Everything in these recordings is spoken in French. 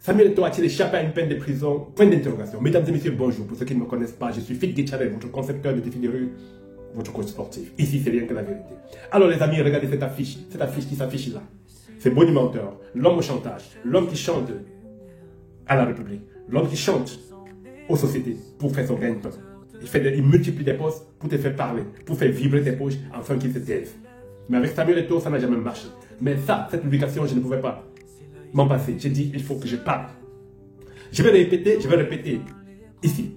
Samuel Eto'o a-t-il échappé à une peine de prison? Point d'interrogation. Mesdames et messieurs, bonjour. Pour ceux qui ne me connaissent pas, je suis Fit Channel, votre concepteur de défis de rue, votre coach sportif. Ici, c'est rien que la vérité. Alors les amis, regardez cette affiche qui s'affiche là. C'est Bonimenteur, l'homme au chantage, l'homme qui chante à la République, l'homme qui chante aux sociétés pour faire son gain-pain. Il multiplie des postes pour te faire parler, pour faire vibrer tes poches afin qu'ils se taisent. Mais avec Samuel Eto'o, ça n'a jamais marché. Mais ça, cette publication, je ne pouvais pas m'en passer. J'ai dit, il faut que je parle. Je vais répéter ici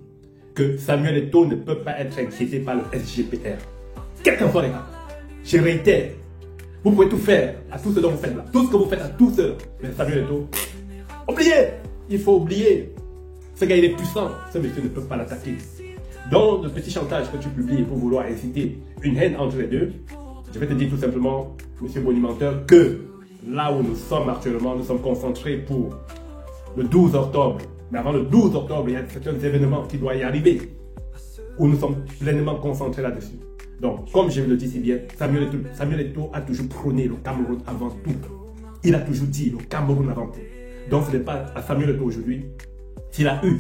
que Samuel Eto'o ne peut pas être inquiété par le SGPR. Quel qu'en soit les cas, je réitère, vous pouvez tout faire à tout ce dont vous faites là. Tout ce que vous faites à tout ce. Mais Samuel Eto'o, oubliez. Il faut oublier. Ce gars, il est puissant. Ce monsieur ne peut pas l'attaquer. Dans le petit chantage que tu publies pour vouloir inciter une haine entre les deux, je vais te dire tout simplement, monsieur Bonimenteur, que là où nous sommes actuellement, nous sommes concentrés pour le 12 octobre. Mais avant le 12 octobre, il y a certains événements qui doivent y arriver, où nous sommes pleinement concentrés là-dessus. Donc, comme je le dis si bien, Samuel Eto'o a toujours prôné le Cameroun avant tout. Il a toujours dit le Cameroun avant tout. Donc, ce n'est pas à Samuel Eto'o aujourd'hui s'il a eu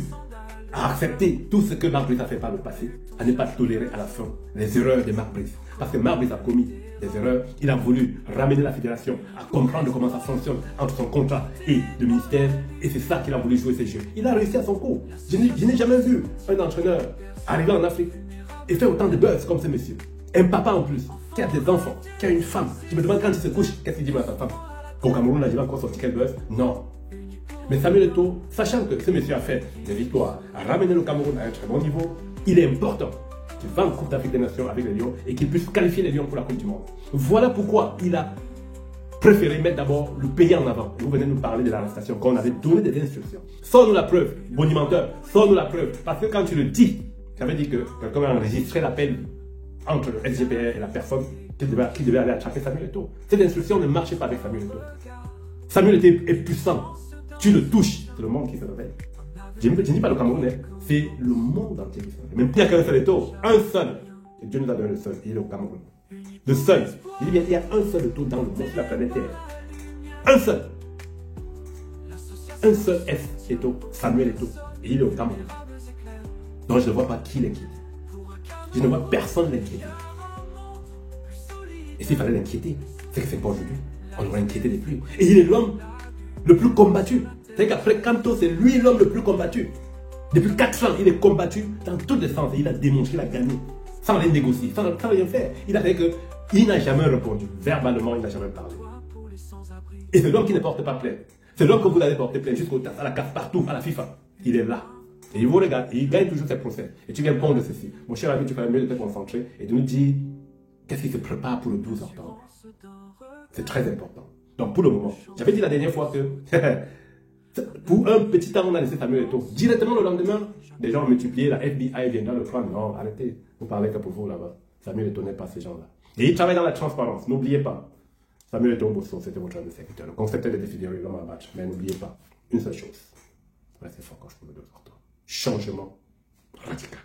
à accepter tout ce que Marc Brice a fait par le passé, à ne pas tolérer à la fin les erreurs de Marc Brice. Parce que Marc Brice a commis des erreurs, il a voulu ramener la fédération à comprendre comment ça fonctionne entre son contrat et le ministère, et c'est ça qu'il a voulu jouer ses jeux. Il a réussi à son coup. Je n'ai jamais vu un entraîneur arriver en Afrique et faire autant de buzz comme ce monsieur. Un papa en plus, qui a des enfants, qui a une femme. Je me demande quand il se couche, qu'est-ce qu'il dit à sa femme? Qu'au Cameroun, il va encore sortir quel buzz? Non. Mais Samuel Eto'o, sachant que ce monsieur a fait des victoires, a ramené le Cameroun à un très bon niveau, il est important qu'il va en Coupe d'Afrique des Nations avec les Lions et qu'il puisse qualifier les Lions pour la Coupe du Monde. Voilà pourquoi il a préféré mettre d'abord le pays en avant. Vous venez nous parler de l'arrestation, qu'on avait donné des instructions. Sors-nous la preuve, Bonimenteur, sors-nous la preuve. Parce que quand tu le dis, ça veut dire que quelqu'un a enregistré l'appel entre le SGPR et la personne qui devait aller attraper Samuel Eto'o. Cette instruction ne marchait pas avec Samuel Eto'o. Samuel Eto'o est puissant. Tu le touches, c'est le monde qui se réveille. Je ne dis pas le Camerounais, c'est le monde entier qui se réveille. Même pire qu'un seul Eto'o, un seul. Et Dieu nous a donné le seul, il est au Cameroun. Le seul. Il y a un seul Eto'o dans le monde, sur la planète Terre. Un seul. Un seul Eto'o, Samuel Eto'o. Et il est au Cameroun. Donc je ne vois pas qui l'inquiète. Je ne vois personne l'inquiéter. Et s'il fallait l'inquiéter, c'est que c'est pas aujourd'hui. On l'aurait inquiété depuis. Et il est l'homme le plus combattu. C'est qu'après Kanto, c'est lui l'homme le plus combattu. Depuis 4 ans, il est combattu dans tous les sens. Et il a démontré, il a gagné. Sans rien négocier, sans rien faire. Il a fait que il n'a jamais répondu. Verbalement, il n'a jamais parlé. Et c'est l'homme qui ne porte pas plainte. C'est l'homme que vous allez porter plainte jusqu'au TAS, à la CAF, partout, à la FIFA. Il est là. Et il vous regarde, et il gagne toujours ses procès. Et tu viens prendre de ceci. Mon cher ami, tu ferais mieux de te concentrer et de nous dire qu'est-ce qui se prépare pour le 12 octobre. C'est très important. Donc pour le moment, j'avais dit la dernière fois que pour un petit temps, on a laissé Samuel Eto'o. Directement le lendemain, des gens ont multiplié, la FBI viendra le prendre. Non, arrêtez. Vous parlez que pour vous là-bas. Samuel Eto'o n'est pas ces gens-là. Et il travaille dans la transparence. N'oubliez pas. Samuel Eto'o Bosso, c'était votre exécuteur. Le concepteur des défis de l'homme à battre. Mais n'oubliez pas une seule chose. Restez fort quand je peux me donner. Changement radical.